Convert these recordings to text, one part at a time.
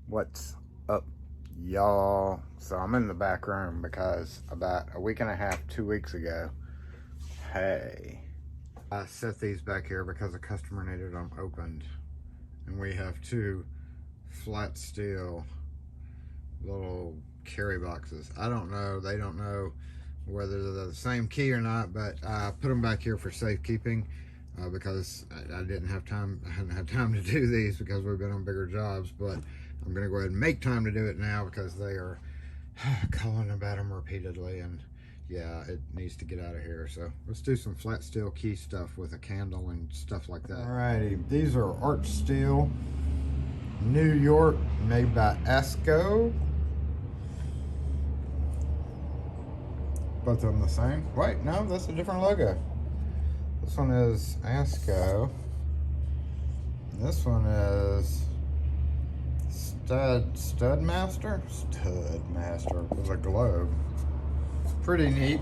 What's up, y'all? So I'm in the back room because about a week and a half, 2 weeks ago, I set these back here because a customer needed them opened. And we have two flat steel little carry boxes. I don't know, they don't know whether they're the same key or not, but I put them back here for safekeeping because I didn't have time. I hadn't had time to do these because we've been on bigger jobs, but I'm gonna go ahead and make time to do it now because they are calling about them repeatedly, and yeah, it needs to get out of here. So let's do some flat steel key stuff with a candle and stuff like that. Alrighty, these are arch steel, New York, made by Esco. Both of them the same. Wait, no, that's a different logo. This one is Esco. This one is Studmaster with a globe. It's pretty neat.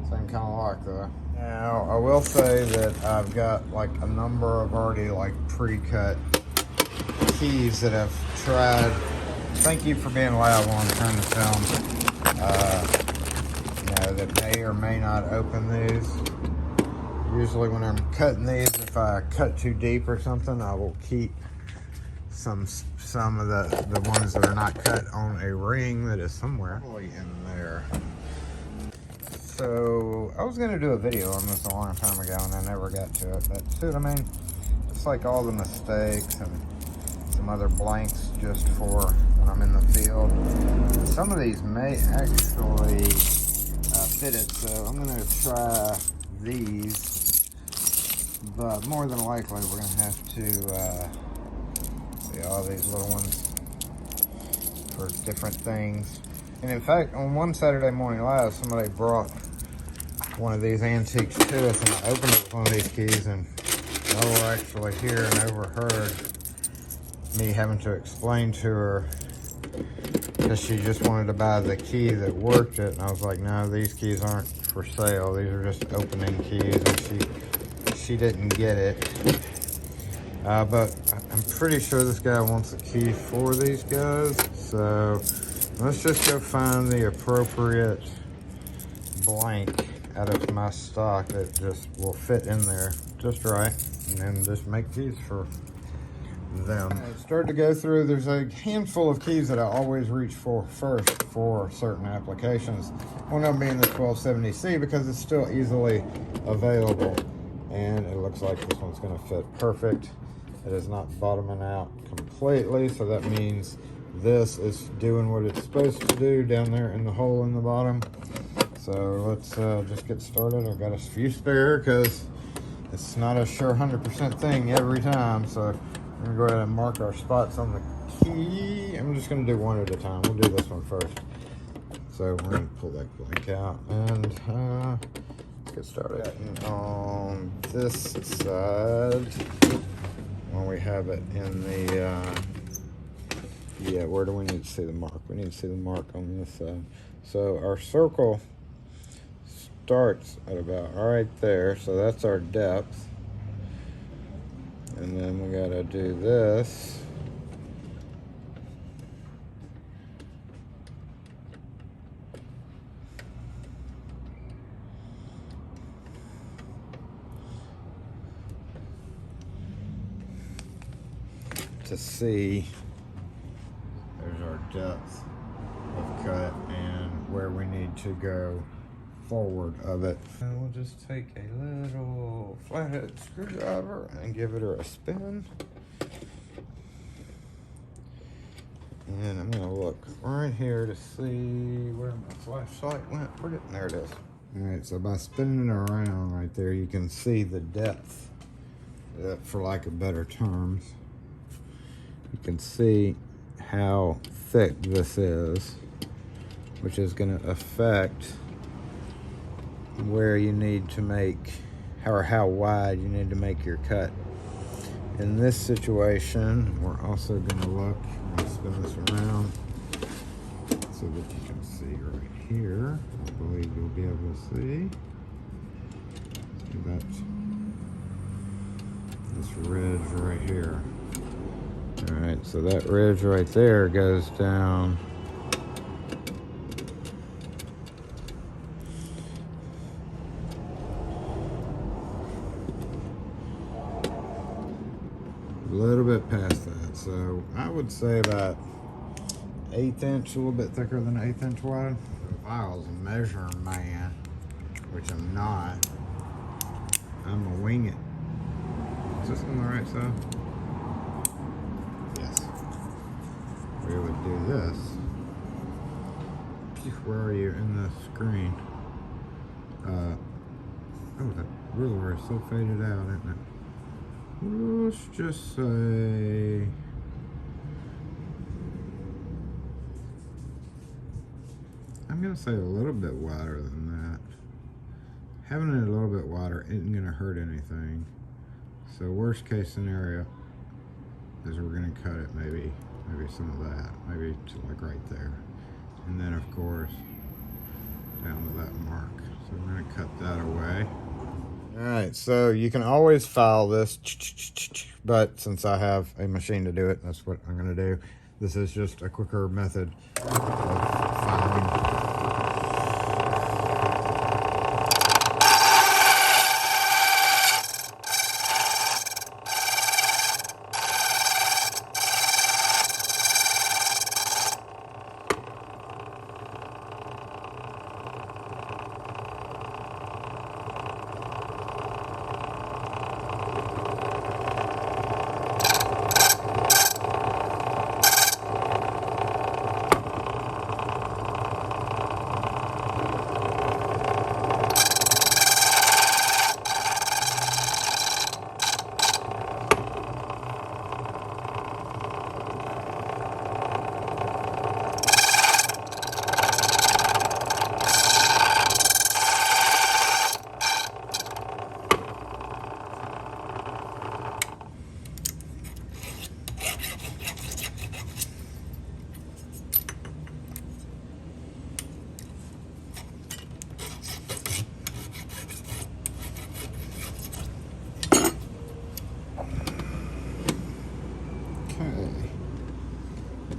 Same kind of lock though. Now I will say that I've got like a number of already like pre-cut keys that I've tried. Thank you for being loud while I'm trying to film. That may or may not open these. Usually when I'm cutting these, if I cut too deep or something, I will keep some of the ones that are not cut on a ring that is somewhere in there. So I was gonna do a video on this a long time ago and I never got to it, but see what I mean? It's like all the mistakes and some other blanks just for when I'm in the field. Some of these may actually fit it, so I'm gonna try these, but more than likely we're gonna have to see all these little ones for different things. And in fact, on one Saturday Morning Live, somebody brought one of these antiques to us, and I opened it with one of these keys, and y'all were actually here and overheard me having to explain to her because she just wanted to buy the key that worked it, and I was like, no, these keys aren't for sale, these are just opening keys, and she didn't get it. But I'm pretty sure this guy wants a key for these guys, so let's just go find the appropriate blank out of my stock that just will fit in there just right, and then just make keys for them. I started to go through, there's a handful of keys that I always reach for first for certain applications. One of them being the 1270C because it's still easily available, and it looks like this one's going to fit perfect. It is not bottoming out completely, so that means this is doing what it's supposed to do down there in the hole in the bottom. So let's just get started. I've got a few spare because it's not a sure 100% thing every time, so I'm gonna go ahead and mark our spots on the key. I'm just gonna do one at a time. We'll do this one first. So we're gonna pull that blank out and let's get started. And on this side, when we have it in the, yeah, where do we need to see the mark? We need to see the mark on this side. So our circle starts at about right there. So that's our depth. And then we gotta do this. To see, there's our depth of cut and where we need to go forward of it. And we'll just take a little flathead screwdriver and give it a spin. And I'm gonna look right here to see where my flashlight went. There it is. All right, so by spinning it around right there, you can see the depth, for lack of better terms. You can see how thick this is, which is gonna affect where you need to make, or how wide you need to make your cut. In this situation, we're also going to look, I'm going to spin this around so that you can see right here. I believe you'll be able to see. So this ridge right here. Alright, so that ridge right there goes down a little bit past that. So I would say about 1/8 inch, a little bit thicker than 1/8 inch wide. If I was a measuring man, which I'm not, I'm gonna wing it. Is this on the right side? Yes. We would do this. Where are you in the screen? Oh, that ruler is so faded out, isn't it? Let's just say I'm gonna say a little bit wider than that. Having it a little bit wider isn't gonna hurt anything. So worst case scenario is we're gonna cut it maybe some of that, maybe to like right there, and then of course down to that mark. So we're gonna cut that away. All right, so you can always file this, but since I have a machine to do it, that's what I'm gonna do. This is just a quicker method of filing.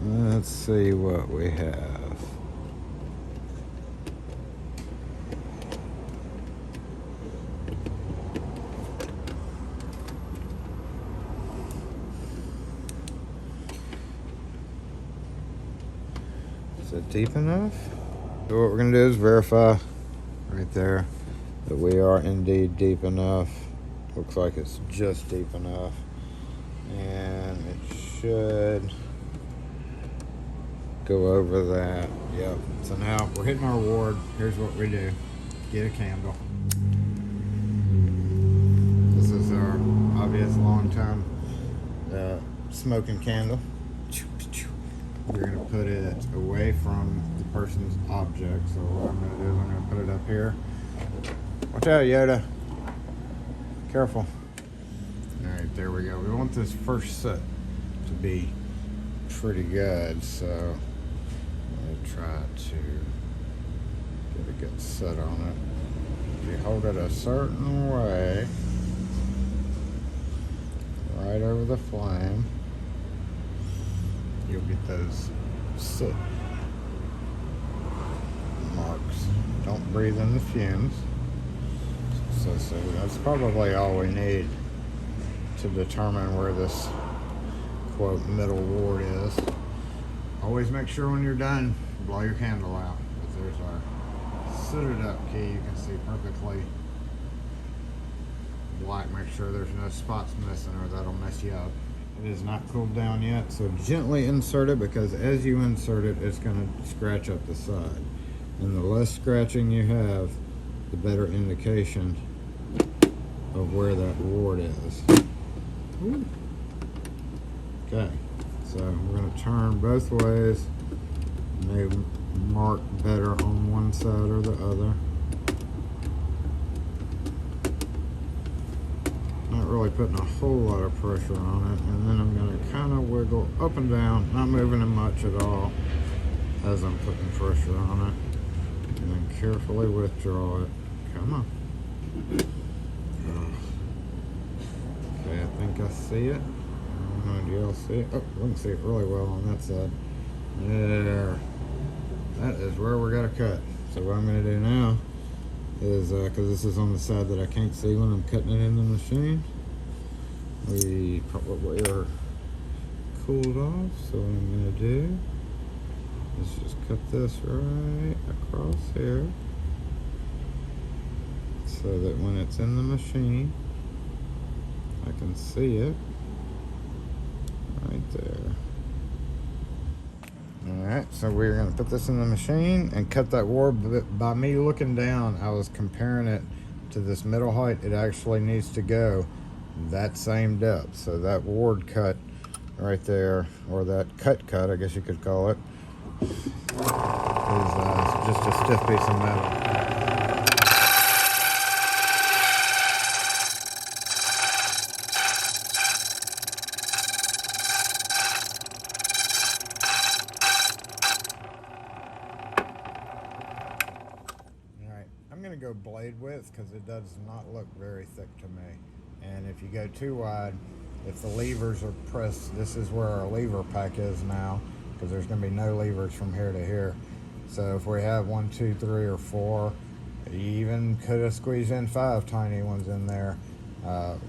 Let's see what we have. Is it deep enough? So what we're going to do is verify right there that we are indeed deep enough. Looks like it's just deep enough. And it should go over that. Yep. So now we're hitting our ward. Here's what we do. Get a candle. This is our obvious long-time smoking candle. We're going to put it away from the person's object. So what I'm going to do is I'm going to put it up here. Watch out, Yoda. Careful. Alright, there we go. We want this first set to be pretty good, so I'm going to try to get a good set on it. If you hold it a certain way, right over the flame, you'll get those soot marks. Don't breathe in the fumes. So that's probably all we need to determine where this quote middle ward is. Always make sure when you're done, blow your candle out. Because there's our sooted up key. You can see perfectly black. Make sure there's no spots missing or that'll mess you up. It is not cooled down yet, so gently insert it, because as you insert it, it's going to scratch up the side. And the less scratching you have, the better indication of where that ward is. Ooh. Okay, so we're going to turn both ways. Maybe mark better on one side or the other. Not really putting a whole lot of pressure on it, and then I'm going to kind of wiggle up and down, not moving it much at all as I'm putting pressure on it, and then carefully withdraw it. Come on. Okay, I think I see it. I don't know, do y'all see it? Oh, we can see it really well on that side. There. That is where we're gonna cut. So what I'm gonna do now is, because this is on the side that I can't see when I'm cutting it in the machine, we probably are cooled off. So what I'm gonna do is just cut this right across here, so that when it's in the machine, I can see it right there. Alright, so we're going to put this in the machine and cut that ward. By me looking down, I was comparing it to this middle height. It actually needs to go that same depth. So that ward cut right there, or that cut, I guess you could call it, is just a stiff piece of metal. Go blade width, because it does not look very thick to me. And if you go too wide, if the levers are pressed, this is where our lever pack is now, because there's going to be no levers from here to here. So if we have 1, 2, 3, or 4, you even could have squeezed in 5 tiny ones in there.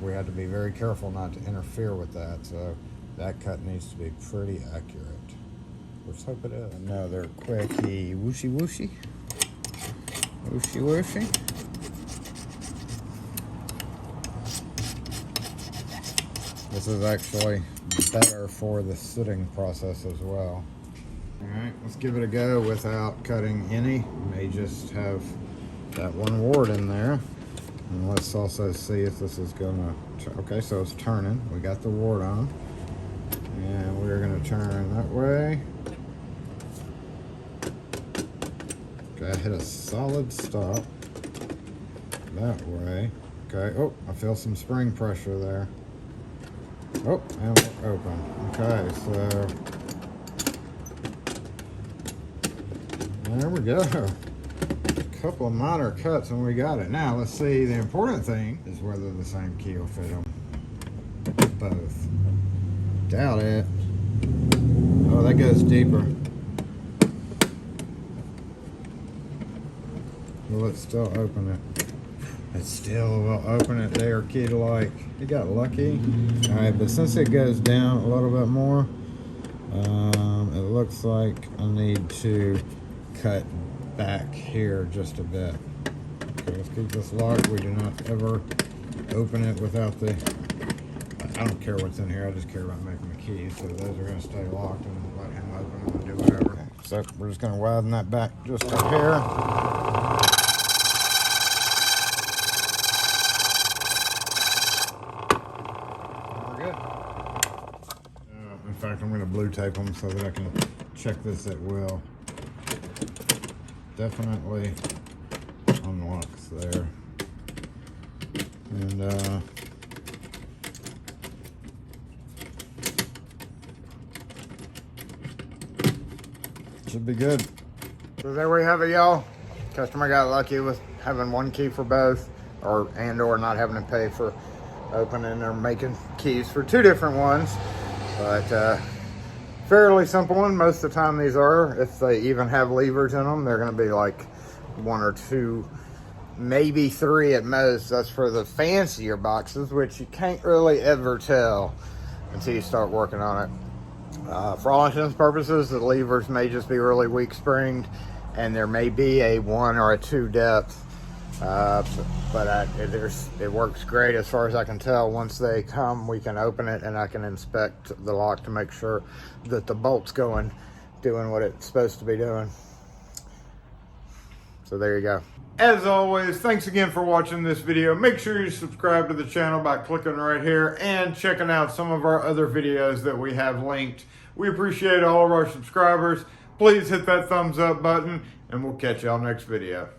We have to be very careful not to interfere with that. So that cut needs to be pretty accurate. Let's hope it is. Another quickie whooshy whooshy. Whooshy whooshy. This is actually better for the sitting process as well. Alright, let's give it a go without cutting any. May just have that one ward in there. And let's also see if this is gonna, okay, so it's turning. We got the ward on. And we're gonna turn that way. I hit a solid stop that way. Okay, oh, I feel some spring pressure there. Oh, and we're open. Okay, so there we go. A couple of minor cuts and we got it. Now let's see, the important thing is whether the same key will fit them both. Doubt it. Oh, that goes deeper. Will it still open it? It still will open it there, kid-like. You got lucky. All right, but since it goes down a little bit more, it looks like I need to cut back here just a bit. Okay, let's keep this locked. We do not ever open it without the, I don't care what's in here, I just care about making the keys. So those are gonna stay locked and let him open them and do whatever. Okay, so we're just gonna widen that back just a hair. In fact, I'm going to blue tape them so that I can check this at will. Definitely unlocks there. And should be good. So there we have it, y'all. Customer got lucky with having one key for both, or not having to pay for opening or making keys for 2 different ones. But fairly simple one. Most of the time these are, if they even have levers in them, they're going to be like 1 or 2, maybe 3 at most. That's for the fancier boxes, which you can't really ever tell until you start working on it. For all intents and purposes, the levers may just be really weak springed, and there may be a 1 or a 2 depth. But it works great as far as I can tell. Once they come, we can open it and I can inspect the lock to make sure that the bolt's doing what it's supposed to be doing. So there you go. As always, thanks again for watching this video. Make sure you subscribe to the channel by clicking right here and checking out some of our other videos that we have linked. We appreciate all of our subscribers. Please hit that thumbs up button and we'll catch y'all next video.